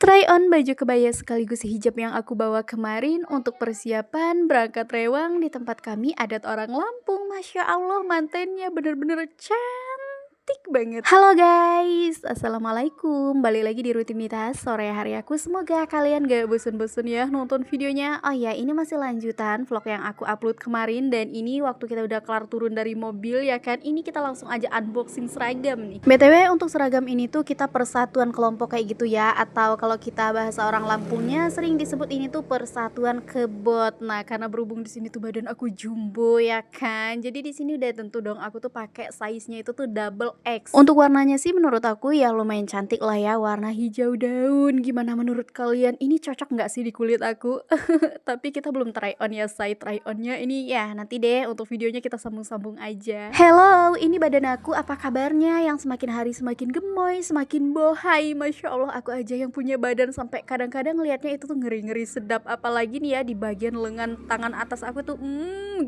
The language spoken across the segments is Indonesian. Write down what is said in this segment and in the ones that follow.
Try on baju kebaya sekaligus hijab yang aku bawa kemarin untuk persiapan berangkat rewang di tempat kami adat orang Lampung. Masya Allah, mantennya bener-bener cantik banget. Halo guys, assalamualaikum. Balik lagi di rutinitas sore hari aku. Semoga kalian gak bosen-bosen ya nonton videonya. Oh ya, ini masih lanjutan vlog yang aku upload kemarin. Dan ini waktu kita udah kelar turun dari mobil ya kan. Ini kita langsung aja unboxing seragam nih. BTW untuk seragam ini tuh kita persatuan kelompok kayak gitu ya. Atau kalau kita bahasa orang Lampungnya sering disebut ini tuh persatuan kebot. Nah, karena berhubung di sini tuh badan aku jumbo ya kan. Jadi di sini udah tentu dong aku tuh pakai size-nya itu tuh double X. Untuk warnanya sih menurut aku ya lumayan cantik lah ya, warna hijau daun. Gimana menurut kalian? Ini cocok nggak sih di kulit aku? Tapi kita belum try on ya, say try onnya ini ya nanti deh, untuk videonya kita sambung-sambung aja. Hello, ini badan aku apa kabarnya? Yang semakin hari semakin gemoy, semakin bohai. Masya Allah, aku aja yang punya badan sampai kadang-kadang liatnya itu tuh ngeri-ngeri sedap. Apalagi nih ya di bagian lengan tangan atas aku tuh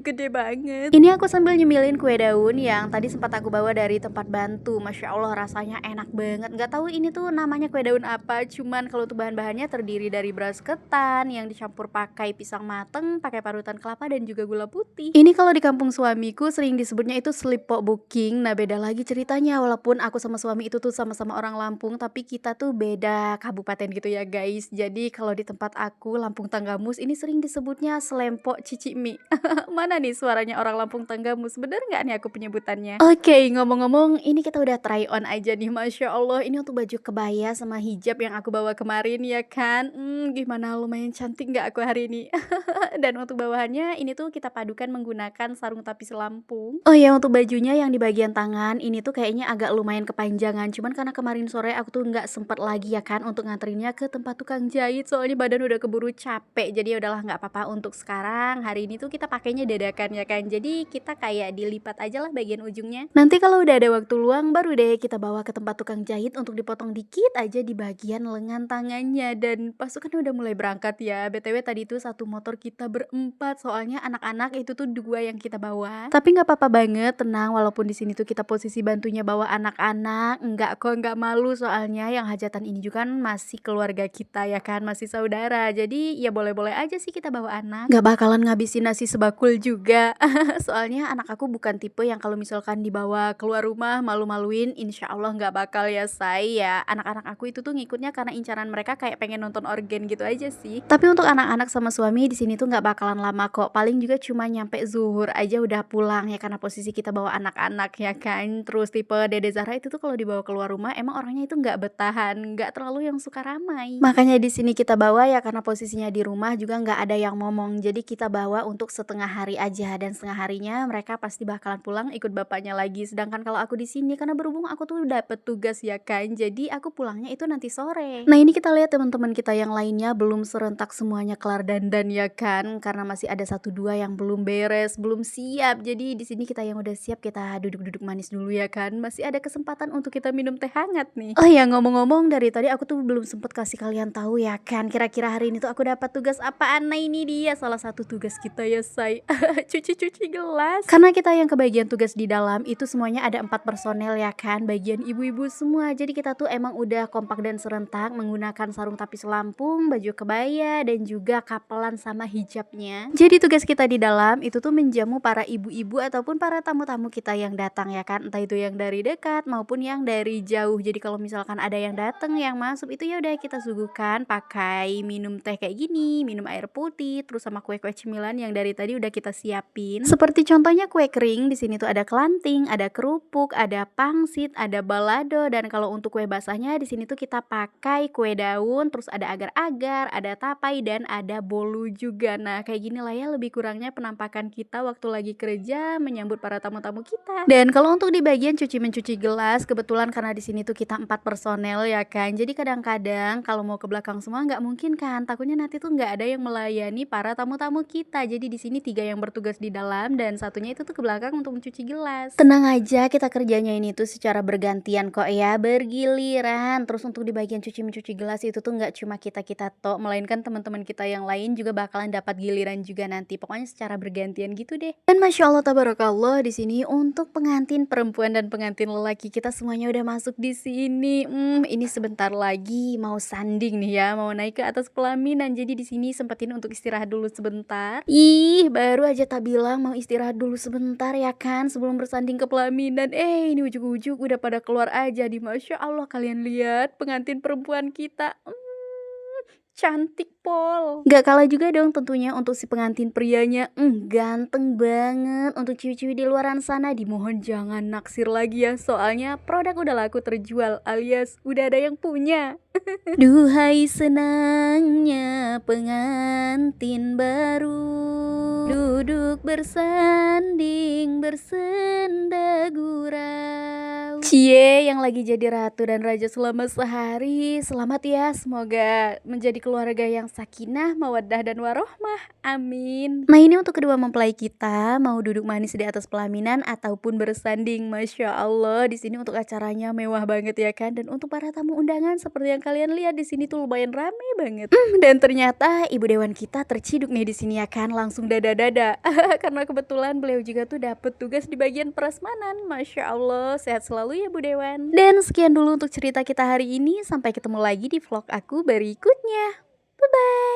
gede banget. Ini aku sambil nyemilin kue daun yang tadi sempat aku bawa dari tempat bantu. Masya Allah, rasanya enak banget. Nggak tahu ini tuh namanya kue daun apa, cuman kalau untuk bahan-bahannya terdiri dari beras ketan yang dicampur pakai pisang mateng, pakai parutan kelapa dan juga gula putih. Ini kalau di kampung suamiku sering disebutnya itu selipok booking. Nah, beda lagi ceritanya, walaupun aku sama suami itu tuh sama-sama orang Lampung, tapi kita tuh beda kabupaten gitu ya guys. Jadi kalau di tempat aku Lampung Tanggamus ini sering disebutnya selempok cici mie. Mana nih suaranya orang Lampung Tanggamus? Bener nggak nih aku penyebutannya? Oke, ngomong-ngomong, ini kita udah try on aja nih. Masya Allah, ini untuk baju kebaya sama hijab yang aku bawa kemarin ya kan. Gimana, lumayan cantik nggak aku hari ini? Dan untuk bawahannya ini tuh kita padukan menggunakan sarung tapis Lampung. Oh ya, untuk bajunya yang di bagian tangan ini tuh kayaknya agak lumayan kepanjangan. Cuman karena kemarin sore aku tuh nggak sempet lagi ya kan untuk nganterinnya ke tempat tukang jahit. Soalnya badan udah keburu capek. Jadi ya udahlah, nggak apa-apa, untuk sekarang hari ini tuh kita pakainya dadakan ya kan. Jadi kita kayak dilipat aja lah bagian ujungnya. Nanti kalau udah ada waktu luang baru deh kita bawa ke tempat tukang jahit untuk dipotong dikit aja di bagian lengan tangannya. Dan pasukan udah mulai berangkat ya. BTW tadi tuh satu motor kita berempat, soalnya anak-anak itu tuh dua yang kita bawa. Tapi nggak apa-apa banget, tenang, walaupun di sini tuh kita posisi bantunya bawa anak-anak, nggak kok, nggak malu, soalnya yang hajatan ini juga kan masih keluarga kita ya kan, masih saudara. Jadi ya boleh-boleh aja sih kita bawa anak. Nggak bakalan ngabisin nasi sebakul juga. Soalnya anak aku bukan tipe yang kalau misalkan dibawa keluar rumah malu-maluin. Insya Allah nggak bakal ya say ya. Anak-anak aku itu tuh ngikutnya karena incaran mereka kayak pengen nonton organ gitu aja sih. Tapi untuk anak-anak sama suami di sini tuh nggak bakalan lama kok. Paling juga cuma nyampe zuhur aja udah pulang ya, karena posisi kita bawa anak-anak ya kan. Terus tipe Dede Zahra itu tuh kalau dibawa keluar rumah emang orangnya itu nggak bertahan, nggak terlalu yang suka ramai. Makanya di sini kita bawa ya karena posisinya di rumah juga nggak ada yang ngomong. Jadi kita bawa untuk setengah hari aja, dan setengah harinya mereka pasti bakalan pulang ikut bapaknya lagi. Sedangkan kalau aku di sini karena berhubung aku tuh dapet tugas ya kan, jadi aku pulangnya itu nanti sore. Nah, ini kita lihat teman-teman kita yang lainnya belum serentak semuanya kelar dandan ya kan, karena masih ada 1-2 yang belum beres, belum siap. Jadi di sini kita yang udah siap, kita duduk-duduk manis dulu ya kan. Masih ada kesempatan untuk kita minum teh hangat nih. Oh ya, ngomong-ngomong, dari tadi aku tuh belum sempet kasih kalian tahu ya kan, kira-kira hari ini tuh aku dapat tugas apaan. Nah, ini dia salah satu tugas kita ya say. Cuci-cuci gelas. Karena kita yang kebagian tugas di dalam itu semuanya ada 4 personel ya kan, bagian ibu-ibu semua. Jadi kita tuh emang udah kompak dan serentak menggunakan sarung tapis Lampung, baju kebaya, dan juga kapelan sama hijabnya. Jadi tugas kita di dalam itu tuh menjamu para ibu-ibu ataupun para tamu-tamu kita yang datang ya kan, entah itu yang dari dekat maupun yang dari jauh. Jadi kalau misalkan ada yang datang yang masuk itu ya udah kita suguhkan pakai minum teh kayak gini, minum air putih, terus sama kue-kue cemilan yang dari tadi udah kita siapin. Seperti contohnya kue kering, di sini tuh ada kelanting, ada kerupuk, ada pangsit, ada balado, dan kalau untuk kue basahnya di sini tuh kita pakai kue daun, terus ada agar-agar, ada tapai, dan ada bolu juga. Nah, kayak gini lah ya lebih kurangnya penampakan kita waktu lagi kerja menyambut para tamu-tamu kita. Dan kalau untuk di bagian cuci mencuci gelas, kebetulan karena di sini tuh kita 4 personel ya kan. Jadi kadang-kadang kalau mau ke belakang semua nggak mungkin kan. Takutnya nanti tuh nggak ada yang melayani para tamu-tamu kita. Jadi di sini 3 yang bertugas di dalam dan satunya itu tuh ke belakang untuk mencuci gelas. Tenang aja, kita kerjanya keluarganya ini tuh secara bergantian kok ya, bergiliran. Terus untuk di bagian mencuci gelas itu tuh nggak cuma kita-kita tok, melainkan teman-teman kita yang lain juga bakalan dapat giliran juga nanti. Pokoknya secara bergantian gitu deh. Dan Masya Allah tabarakallah di sini untuk pengantin perempuan dan pengantin lelaki kita semuanya udah masuk di sini. Ini sebentar lagi mau sanding nih ya, mau naik ke atas pelaminan. Jadi di sini sempetin untuk istirahat dulu sebentar. Ih, baru aja tak bilang mau istirahat dulu sebentar ya kan sebelum bersanding ke pelaminan. Ini ujuk-ujuk udah pada keluar aja di Masya Allah kalian lihat pengantin perempuan kita. Cantik pol. Gak kalah juga dong tentunya untuk si pengantin prianya. Ganteng banget. Untuk ciwi-ciwi di luaran sana dimohon jangan naksir lagi ya. Soalnya produk udah laku terjual alias udah ada yang punya. Duhai senangnya pengantin baru, duduk bersanding bersenda gurau. Cie yang lagi jadi ratu dan raja selama sehari, selamat ya, semoga menjadi keluarga yang sakinah, mawaddah dan warohmah. Amin. Nah ini untuk kedua mempelai kita mau duduk manis di atas pelaminan ataupun bersanding. Masya Allah di sini untuk acaranya mewah banget ya kan. Dan untuk para tamu undangan seperti yang kalian lihat di sini tuh lumayan rame banget. Dan ternyata ibu dewan kita terciduk nih di sini ya kan, langsung dada-dada. Karena kebetulan beliau juga tuh dapet tugas di bagian prasmanan. Masya Allah sehat selalu ya Bu Dewan. Dan sekian dulu untuk cerita kita hari ini. Sampai ketemu lagi di vlog aku berikutnya. Bye bye.